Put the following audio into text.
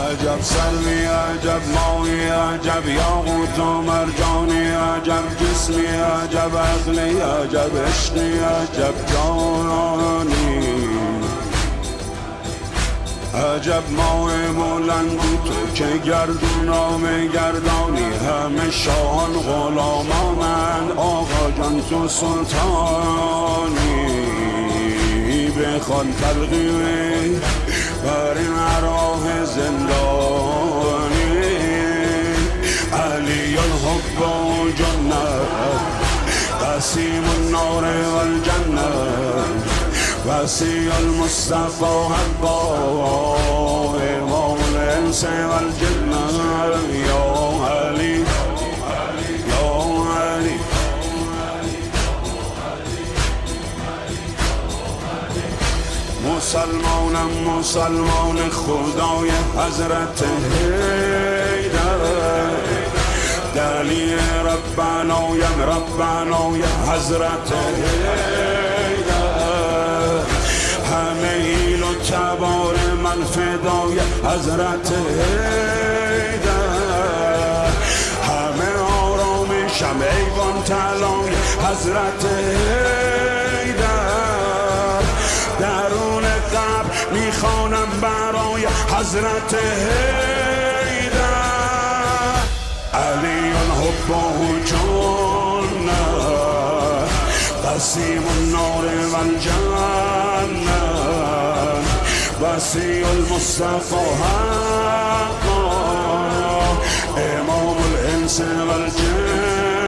عجب سروی عجب ماهی عجب یاقوت و مرجانی عجب جسمی عجب عقلی عجب عشقی عجب جانانی عجب ماه بلندی تو که گردونام گردانی همه شاهان غلامانند آقا جان تو سلطانی بخوان تلقیه بر این راه زندانی علی الحب و جنت قسیم النار و الجنت وسیع المصطفى حقا امام الانس و الجنت یا علی یا علی مسلمان خدای حضرت حیدر دلی ربنای حضرت حیدر همه ایل و تبار من فدای حضرت حیدر همه آرامشم ایوان طلای حضرت حیدر درون قبر میخوانم برای حضرت حیدر علی الحب و جنت قسیم النار و الجنت وسیع المصطفى حقا امام الانس و الجن